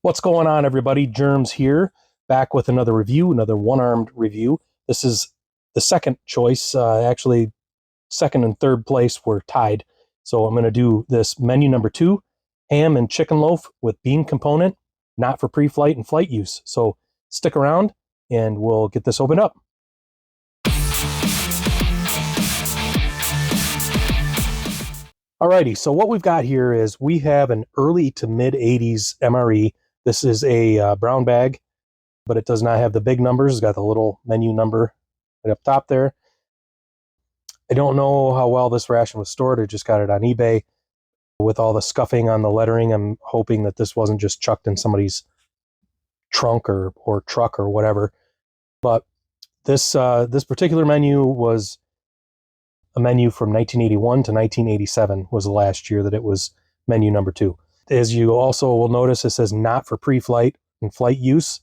What's going on, everybody? Germs here, back with another review, another one-armed review. This is the second choice. Actually, second and third place were tied. So I'm going to do this menu number 2, ham and chicken loaf with bean component, not for pre-flight and flight use. So stick around and we'll get this opened up. Alrighty, so what we've got here is we have an early to mid 80s MRE. This is a brown bag, but it does not have the big numbers. It's got the little menu number right up top there. I don't know how well this ration was stored. I just got it on eBay. With all the scuffing on the lettering, I'm hoping that this wasn't just chucked in somebody's trunk or truck or whatever. But this particular menu was a menu from 1981 to 1987 was the last year that it was menu number 2. As you also will notice, it says not for pre-flight and flight use.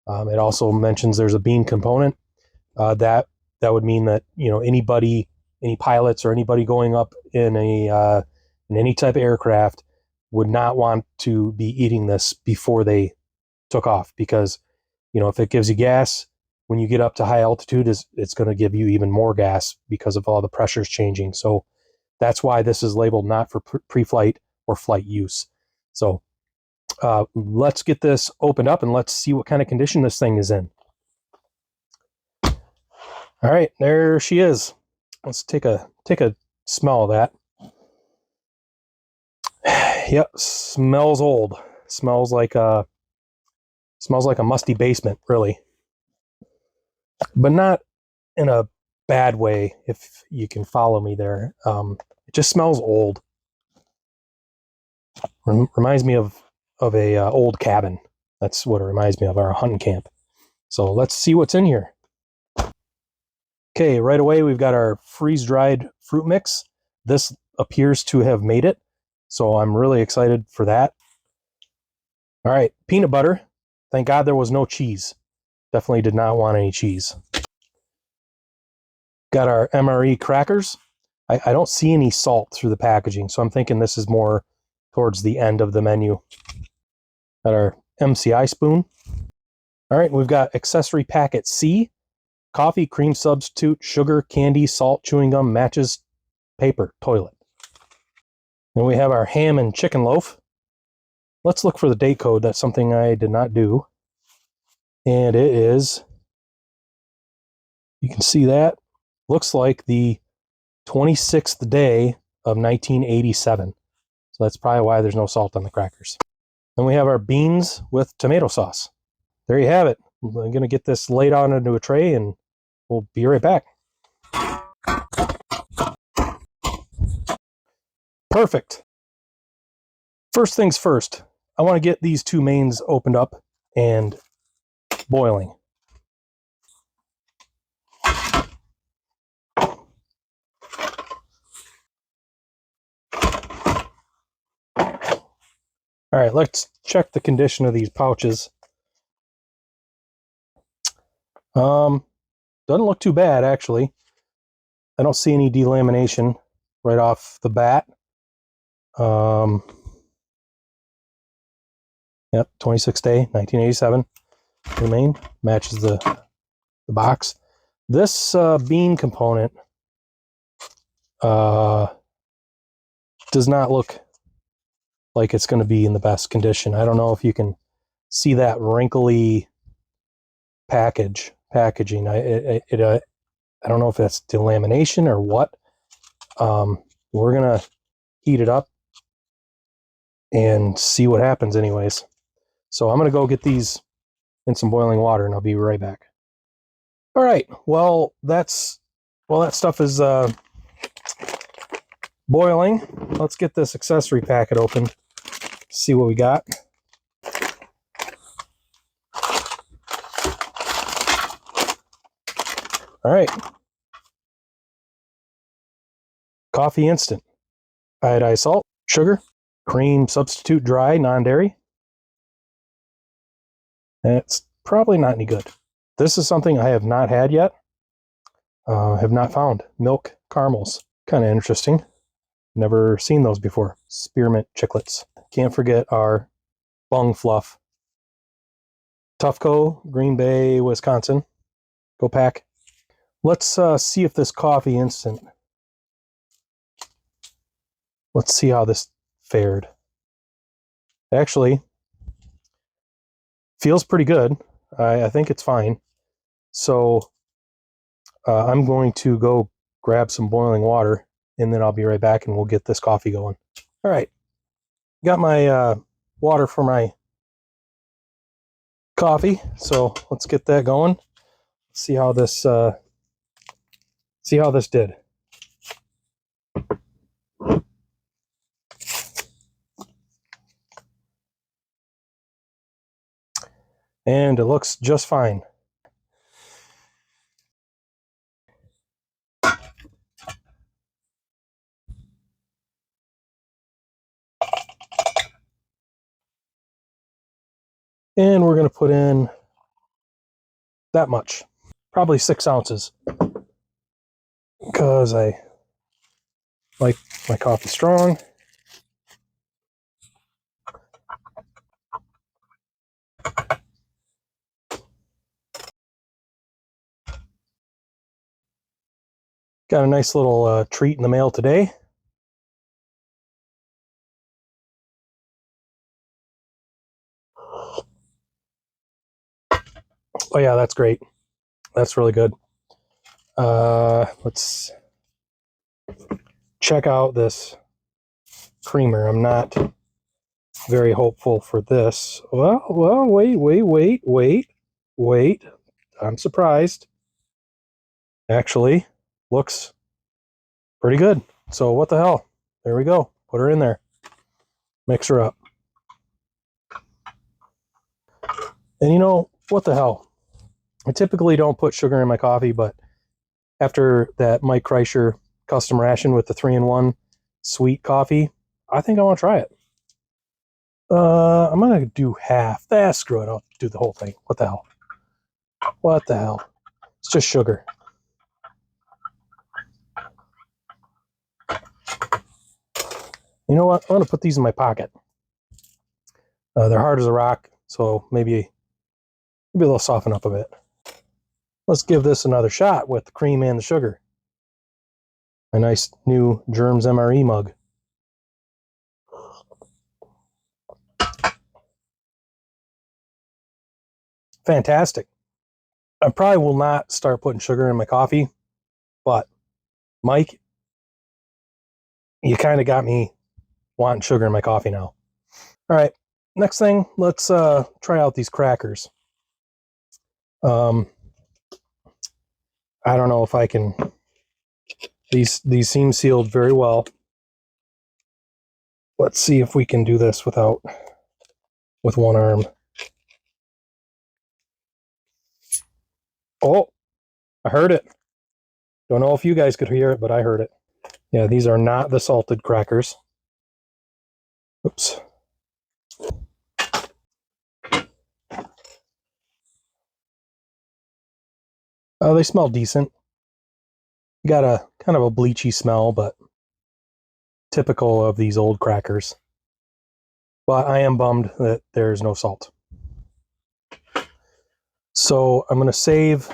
It also mentions there's a bean component. That would mean that, you know, anybody, any pilots or anybody going up in any type of aircraft would not want to be eating this before they took off, because, you know, if it gives you gas when you get up to high altitude, it's going to give you even more gas because of all the pressures changing. So that's why this is labeled not for pre-flight or flight use. So let's get this opened up and let's see what kind of condition this thing is in. All right, there she is. Let's take a smell of that. Yep, smells old. Smells like a musty basement, really. But not in a bad way, if you can follow me there. It just smells old. Reminds me of a old cabin. That's what it reminds me of, our hunting camp. So let's see what's in here. Okay, right away we've got our freeze-dried fruit mix. This appears to have made it, so I'm really excited for that. All right, peanut butter. Thank God there was no cheese. Definitely did not want any cheese. Got our MRE crackers. I don't see any salt through the packaging, so I'm thinking this is more towards the end of the menu. Got our MCI spoon. All right, we've got accessory packet C, coffee, cream substitute, sugar, candy, salt, chewing gum, matches, paper, toilet. And we have our ham and chicken loaf. Let's look for the date code. That's something I did not do. And it is, you can see that, looks like the 26th day of 1987. So that's probably why there's no salt on the crackers. Then we have our beans with tomato sauce. There you have it. I'm going to get this laid out into a tray and we'll be right back. Perfect. First things first, I want to get these two mains opened up and boiling. All right, let's check the condition of these pouches. Doesn't look too bad, actually. I don't see any delamination right off the bat. Yep, 26th day, 1987. Remain matches the box. This bean component does not look like it's going to be in the best condition. I don't know if you can see that wrinkly packaging. I don't know if that's delamination or what. We're gonna heat it up and see what happens anyways. So I'm gonna go get these in some boiling water and I'll be right back. All right, well that stuff is boiling. Let's get this accessory packet open, see what we got. All right. Coffee instant, iodized salt, sugar, cream substitute dry, non-dairy. And it's probably not any good. This is something I have not had yet. Have not found. Milk caramels, kind of interesting. Never seen those before. Spearmint chiclets. Can't forget our bung fluff Toughco, Green Bay, Wisconsin. Go Pack. Let's see if this coffee instant. Let's see how this fared. Actually, feels pretty good. I think it's fine. So I'm going to go grab some boiling water, and then I'll be right back, and we'll get this coffee going. All right, got my water for my coffee, so let's get that going. See how this did. And it looks just fine. And we're going to put in that much, probably 6 ounces, because I like my coffee strong. Got a nice little treat in the mail today. Oh yeah, that's great. That's really good. Let's check out this creamer. I'm not very hopeful for this. Well, wait. I'm surprised. Actually, looks pretty good. So what the hell? There we go. Put her in there. Mix her up. And you know, what the hell? I typically don't put sugar in my coffee, but after that Mike Kreischer custom ration with the 3-in-1 sweet coffee, I think I want to try it. I'm going to do half. Screw it. I'll do the whole thing. What the hell? What the hell? It's just sugar. You know what? I'm going to put these in my pocket. They're hard as a rock, so maybe they'll soften up a bit. Let's give this another shot with the cream and the sugar. A nice new Germs MRE mug. Fantastic. I probably will not start putting sugar in my coffee, but Mike, you kind of got me wanting sugar in my coffee now. All right, next thing, let's try out these crackers. I don't know if I can. These seem sealed very well. Let's see if we can do this with one arm. Oh, I heard it. Don't know if you guys could hear it, but I heard it. Yeah, these are not the salted crackers. Oops. They smell decent. Got a kind of a bleachy smell, but typical of these old crackers. But I am bummed that there's no salt. So I'm going to save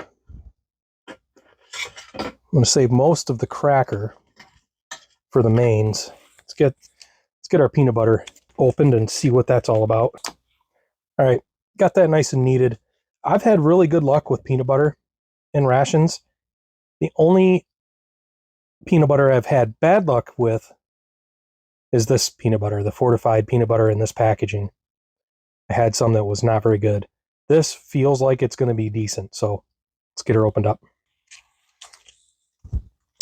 most of the cracker for the mains. Let's get our peanut butter opened and see what that's all about. All right, got that nice and kneaded. I've had really good luck with peanut butter in rations. The only peanut butter I've had bad luck with is this peanut butter, the fortified peanut butter in this packaging. I had some that was not very good. This feels like it's going to be decent, so let's get her opened up.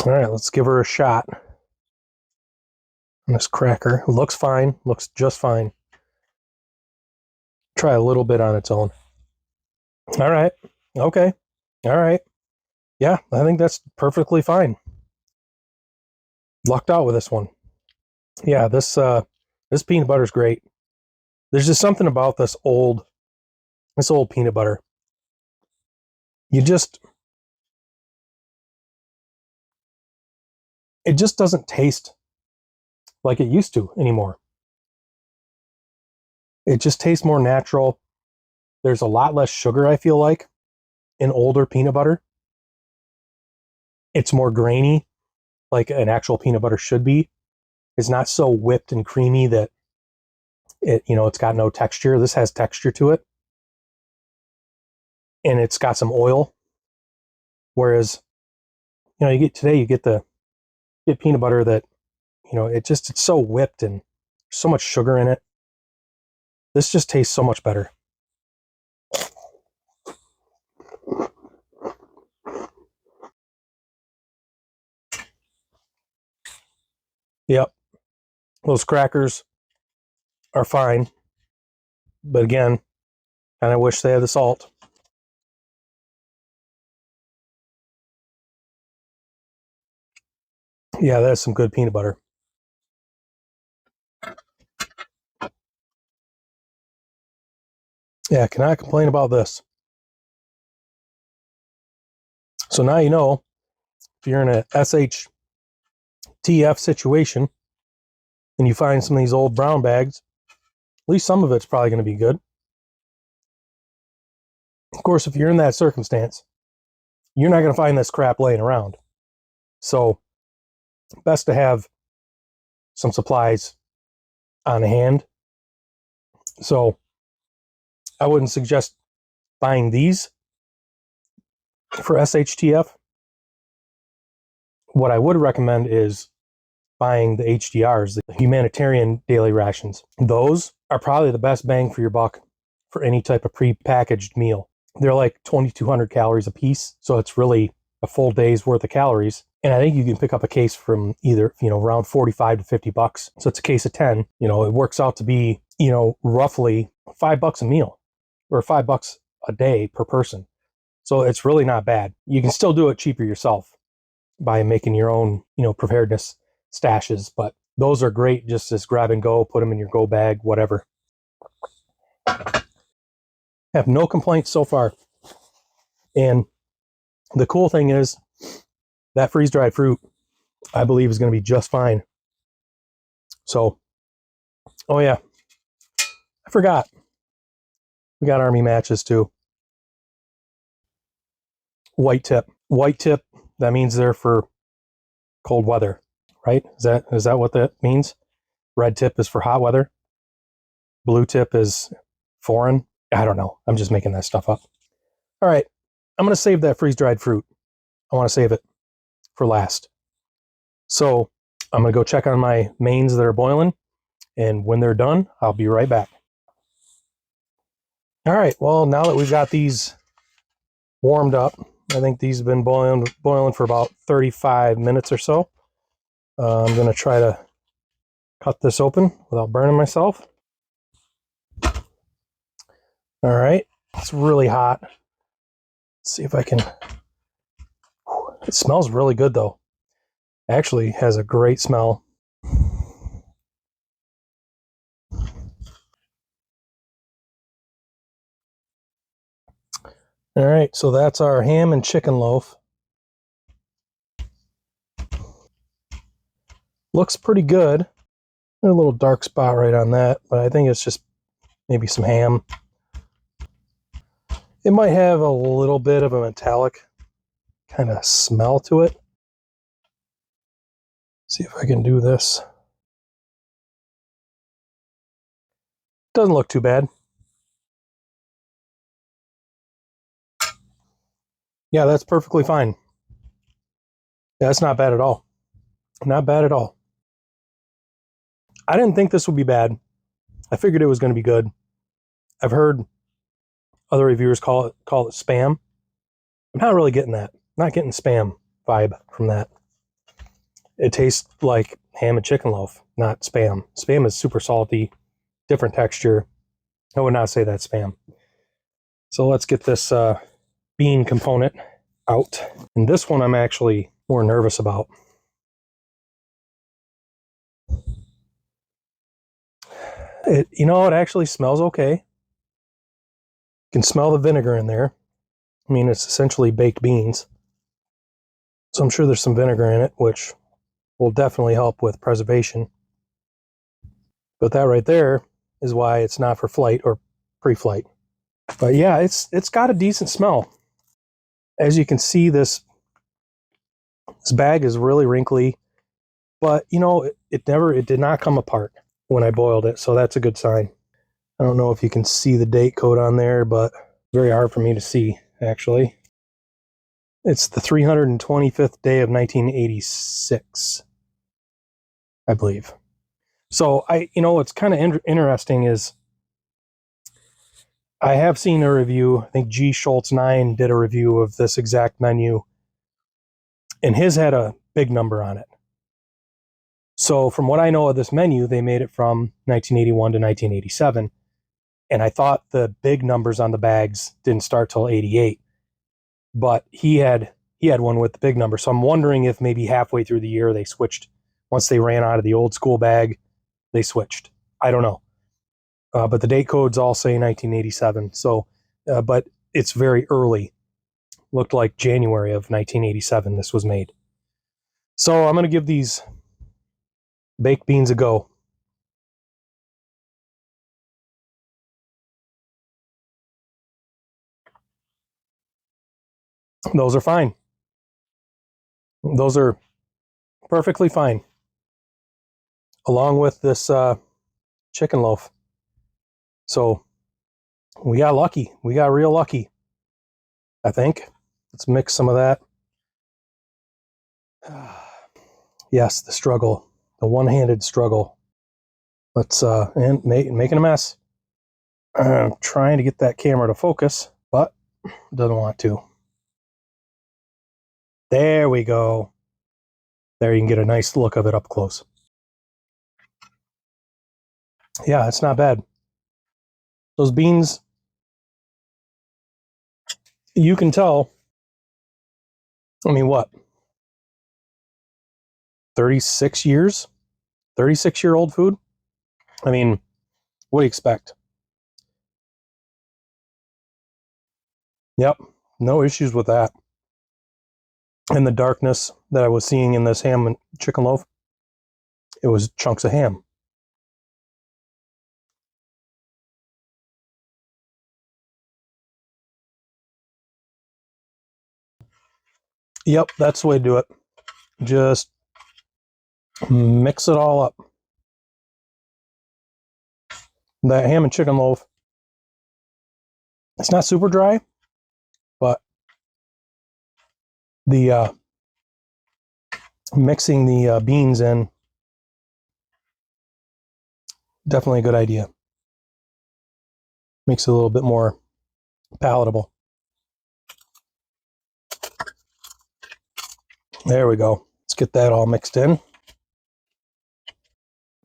All right, let's give her a shot. And this cracker looks fine, looks just fine. Try a little bit on its own. All right, okay, all right. Yeah, I think that's perfectly fine. Lucked out with this one. Yeah, this peanut butter is great. There's just something about this old peanut butter. It just doesn't taste like it used to anymore. It just tastes more natural. There's a lot less sugar, I feel like, in older peanut butter. It's more grainy, like an actual peanut butter should be. It's not so whipped and creamy that it's got no texture. This has texture to it, and it's got some oil. Whereas, you get peanut butter that, it's so whipped and so much sugar in it. This just tastes so much better. Yep. Those crackers are fine. But again, kind of wish they had the salt. Yeah, that's some good peanut butter. Yeah, cannot complain about this. So now you know, if you're in a SHTF situation and you find some of these old brown bags, at least some of it's probably going to be good. Of course, if you're in that circumstance, you're not going to find this crap laying around. So, best to have some supplies on hand. So, I wouldn't suggest buying these for SHTF. What I would recommend is buying the HDRs, the humanitarian daily rations. Those are probably the best bang for your buck for any type of pre-packaged meal. They're like 2,200 calories a piece, so it's really a full day's worth of calories. And I think you can pick up a case from either, around 45 to 50 bucks. So it's a case of 10. It works out to be, roughly $5 a meal or $5 a day per person. So it's really not bad. You can still do it cheaper yourself by making your own, preparedness stashes, but those are great just as grab and go, put them in your go bag, whatever. Have no complaints so far. And the cool thing is that freeze-dried fruit, I believe, is going to be just fine. So, oh yeah, I forgot. We got Army matches too. White tip. White tip, that means they're for cold weather, right? Is that what that means? Red tip is for hot weather. Blue tip is foreign. I don't know. I'm just making that stuff up. All right. I'm going to save that freeze-dried fruit. I want to save it for last. So I'm going to go check on my mains that are boiling. And when they're done, I'll be right back. All right. Well, now that we've got these warmed up, I think these have been boiling for about 35 minutes or so. I'm going to try to cut this open without burning myself. All right. It's really hot. Let's see if I can. It smells really good, though. Actually has a great smell. All right, so that's our ham and chicken loaf. Looks pretty good. A little dark spot right on that, but I think it's just maybe some ham. It might have a little bit of a metallic kind of smell to it. See if I can do this. Doesn't look too bad. Yeah, that's perfectly fine. Yeah, that's not bad at all. Not bad at all. I didn't think this would be bad. I figured it was going to be good. I've heard other reviewers call it spam. I'm not really getting that. Not getting spam vibe from that. It tastes like ham and chicken loaf, not spam. Spam is super salty, different texture. I would not say that's spam. So let's get this bean component out. And this one I'm actually more nervous about. It actually smells okay. You can smell the vinegar in there. I mean, it's essentially baked beans. So I'm sure there's some vinegar in it, which will definitely help with preservation. But that right there is why it's not for flight or pre-flight. But yeah, it's got a decent smell. As you can see, this bag is really wrinkly, but you know, it did not come apart when I boiled it, so that's a good sign. I don't know if you can see the date code on there, but very hard for me to see, actually. It's the 325th day of 1986, I believe. So what's kind of interesting is I have seen a review. I think G Schultz 9 did a review of this exact menu, and his had a big number on it. So from what I know of this menu, they made it from 1981 to 1987, and I thought the big numbers on the bags didn't start till 88, but he had one with the big number. So I'm wondering if maybe halfway through the year they switched. Once they ran out of the old school bag, they switched. I don't know. But the date codes all say 1987. So, but it's very early. Looked like January of 1987 this was made. So I'm going to give these baked beans a go. Those are fine. Those are perfectly fine. Along with this chicken loaf. So we got lucky. We got real lucky, I think. Let's mix some of that. Yes, the struggle, the one-handed struggle. Let's and making a mess. I'm trying to get that camera to focus, but doesn't want to. There we go. There you can get a nice look of it up close. Yeah, it's not bad. Those beans, you can tell. I mean, what? 36 years? 36-year-old food? I mean, what do you expect? Yep, no issues with that. And the darkness that I was seeing in this ham and chicken loaf, it was chunks of ham. Yep, that's the way to do it. Just mix it all up. That ham and chicken loaf, it's not super dry, but the mixing the beans in, definitely a good idea. Makes it a little bit more palatable. There we go. Let's get that all mixed in.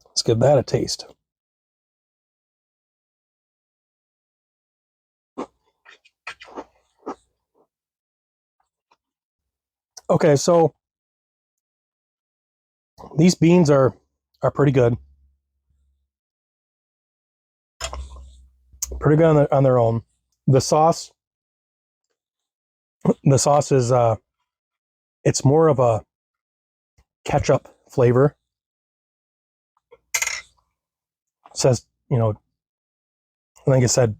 Let's give that a taste. Okay, so these beans are pretty good. Pretty good on their own. The sauce is it's more of a ketchup flavor. It says, I think it said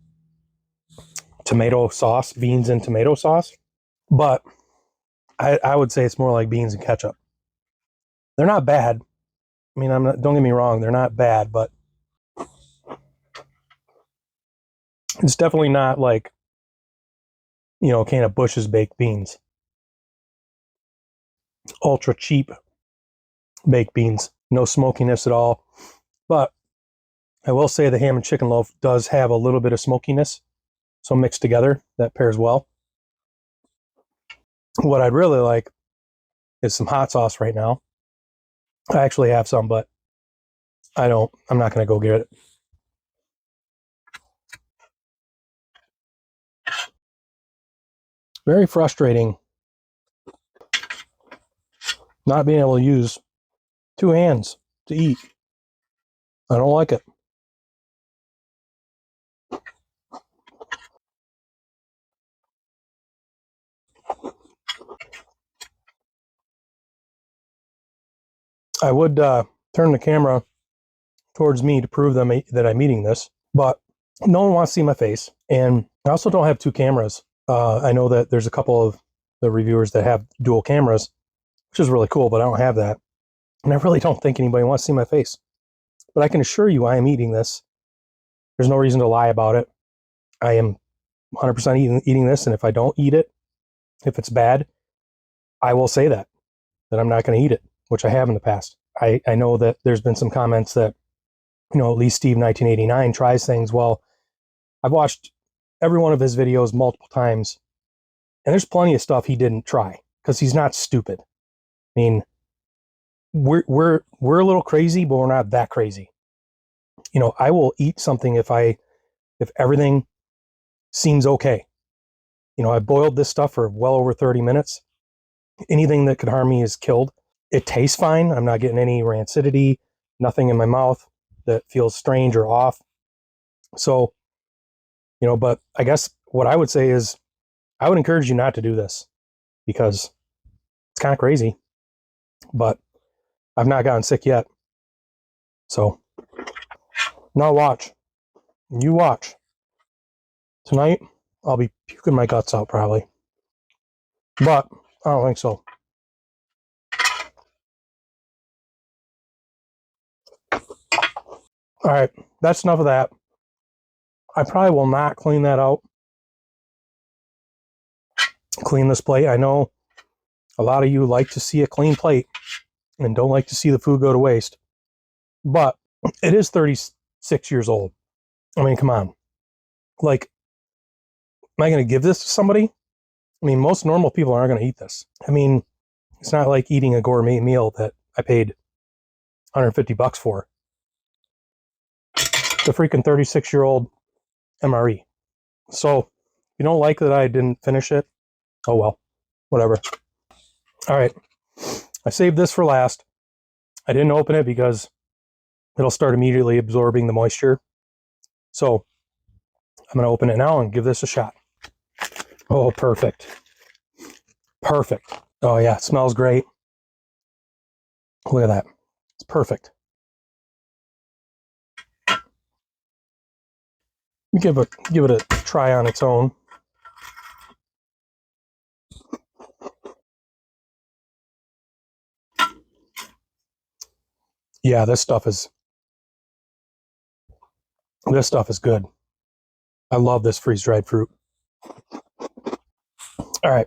tomato sauce, beans and tomato sauce. But I would say it's more like beans and ketchup. They're not bad. I mean, don't get me wrong, they're not bad, but it's definitely not like, a can of Bush's baked beans. Ultra cheap baked beans. No smokiness at all. But I will say the ham and chicken loaf does have a little bit of smokiness. So mixed together, that pairs well. What I'd really like is some hot sauce right now. I actually have some, but I'm not going to go get it. Very frustrating not being able to use two hands to eat. I don't like it. I would turn the camera towards me to prove that I'm eating this, but no one wants to see my face. And I also don't have two cameras. I know that there's a couple of the reviewers that have dual cameras, which is really cool, but I don't have that. And I really don't think anybody wants to see my face. But I can assure you I am eating this. There's no reason to lie about it. I am 100% eating this, and if I don't eat it, if it's bad, I will say that I'm not going to eat it, which I have in the past. I know that there's been some comments that, at least Steve 1989 tries things. Well, I've watched every one of his videos multiple times, and there's plenty of stuff he didn't try because he's not stupid. I mean, we're a little crazy, but we're not that crazy. I will eat something if everything seems okay. I boiled this stuff for well over 30 minutes. Anything that could harm me is killed. It tastes fine. I'm not getting any rancidity, nothing in my mouth that feels strange or off. So, but I guess what I would say is I would encourage you not to do this because it's kind of crazy, but I've not gotten sick yet. So now watch. You watch. Tonight, I'll be puking my guts out probably, but I don't think so. All right, that's enough of that. I probably will not clean that out. Clean this plate. I know a lot of you like to see a clean plate and don't like to see the food go to waste, but it is 36 years old. I mean, come on. Like, am I going to give this to somebody? I mean, most normal people aren't going to eat this. I mean, it's not like eating a gourmet meal that I paid $150 for. It's a freaking 36-year-old MRE. So, if you don't like that I didn't finish it, oh well, whatever. All right, I saved this for last. I didn't open it because it'll start immediately absorbing the moisture. So, I'm going to open it now and give this a shot. Oh, perfect. Perfect. Oh, yeah, it smells great. Look at that. It's perfect. Give it a try on its own. Yeah, this stuff is good. I love this freeze-dried fruit. All right,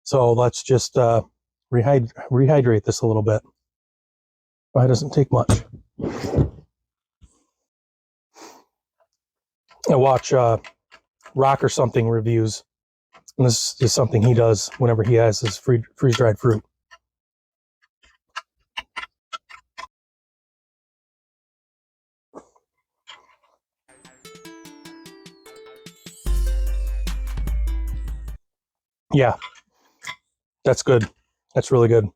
so let's just rehydrate this a little bit. It doesn't take much. I watch Rock or Something reviews, and this is something he does whenever he has his freeze-dried fruit. Yeah, that's good. That's really good.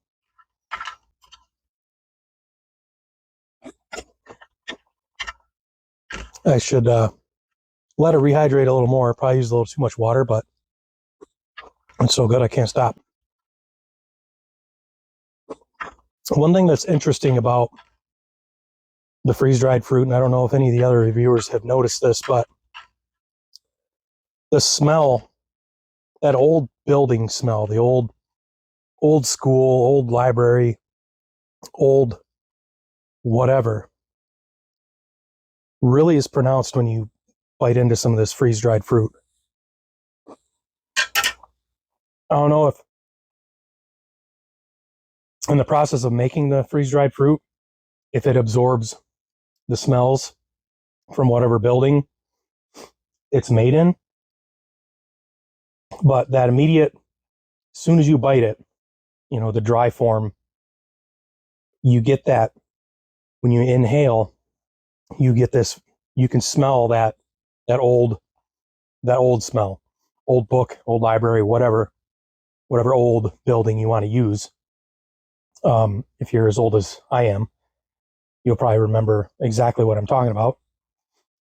I should let it rehydrate a little more. Probably use a little too much water, but it's so good I can't stop. One thing that's interesting about the freeze-dried fruit, and I don't know if any of the other reviewers have noticed this, but the smell, that old building smell, the old school, old library, old whatever, really is pronounced when you bite into some of this freeze-dried fruit. I don't know if in the process of making the freeze-dried fruit, if it absorbs the smells from whatever building it's made in, but that immediate, as soon as you bite it, the dry form, you get that when you inhale, you get this, you can smell that old smell, old book, old library, whatever old building you want to use. If you're as old as I am, you'll probably remember exactly what I'm talking about.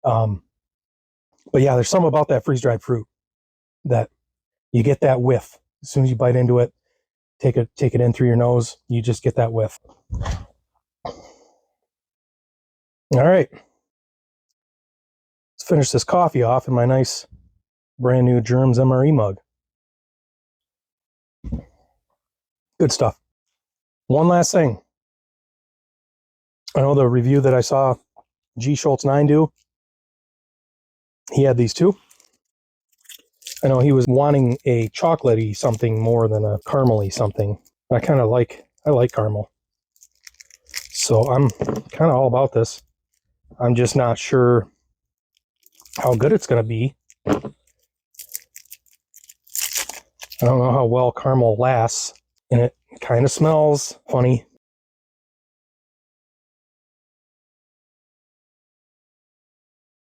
But yeah, there's something about that freeze-dried fruit that you get that whiff as soon as you bite into it. Take it in through your nose. You just get that whiff. All right, let's finish this coffee off in my nice brand new Germs MRE mug. Good stuff. One last thing. I know the review that I saw G Schultz 9 do, he had these two. I know he was wanting a chocolatey something more than a caramely something. I kind of like, I like caramel. So I'm kind of all about this. I'm just not sure how good it's going to be. I don't know how well caramel lasts, and it kind of smells funny.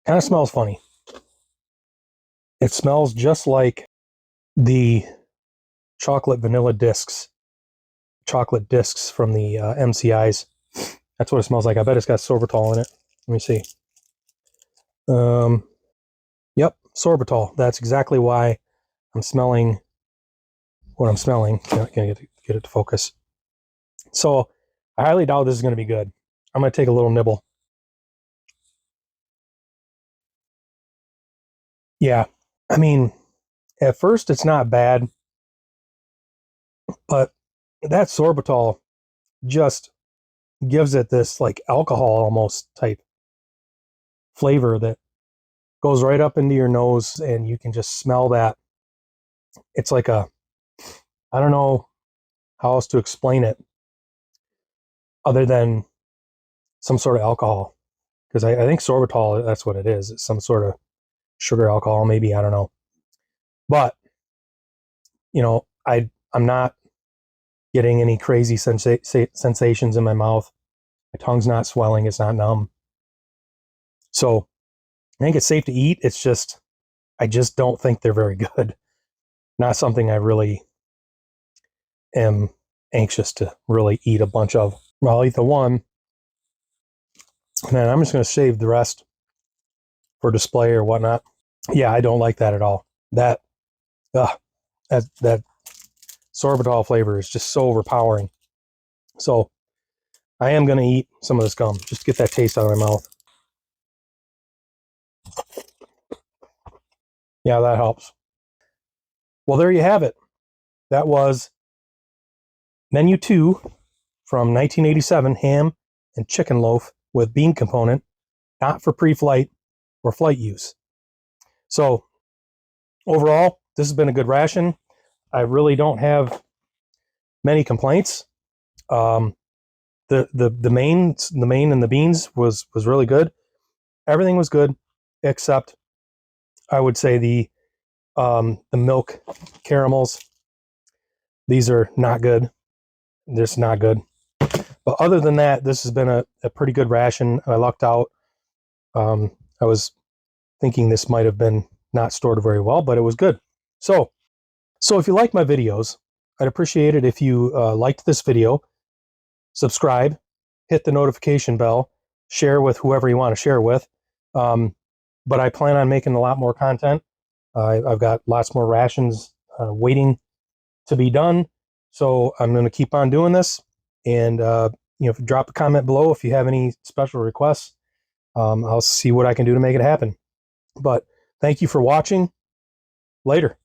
Kind of smells funny. It smells just like the chocolate vanilla discs, chocolate discs from the MCIs. That's what it smells like. I bet it's got sorbitol in it. Let me see. Yep, sorbitol. That's exactly why I'm smelling what I'm smelling. Can't get it to focus. So I highly doubt this is going to be good. I'm going to take a little nibble. Yeah, I mean, at first it's not bad, but that sorbitol just gives it this like alcohol almost type flavor that goes right up into your nose, and you can just smell that. It's like a, I don't know how else to explain it other than some sort of alcohol, because I think sorbitol, that's what it is. It's some sort of sugar alcohol, maybe, I don't know. But you know, I'm not getting any crazy sensations in my mouth. My tongue's not swelling. It's not numb. So I think it's safe to eat. It's just, I just don't think they're very good. Not something I really am anxious to really eat a bunch of. Well, I'll eat the one, and then I'm just going to save the rest for display or whatnot. Yeah, I don't like that at all. That sorbitol flavor is just so overpowering. So I am going to eat some of this gum just to get that taste out of my mouth. Yeah, that helps. Well, there you have it. That was Menu 2 from 1987, ham and chicken loaf with bean component, not for pre-flight or flight use. So overall, this has been a good ration. I really don't have many complaints. The main and the beans was really good. Everything was good except, I would say, the milk caramels. These are not good. This is not good. But other than that, this has been a pretty good ration. I lucked out. I was thinking this might have been not stored very well, but it was good. So if you like my videos, I'd appreciate it if you liked this video, subscribe, hit the notification bell, share with whoever you want to share with. But I plan on making a lot more content. I've got lots more rations waiting to be done. So I'm going to keep on doing this. And, drop a comment below if you have any special requests. I'll see what I can do to make it happen. But thank you for watching. Later.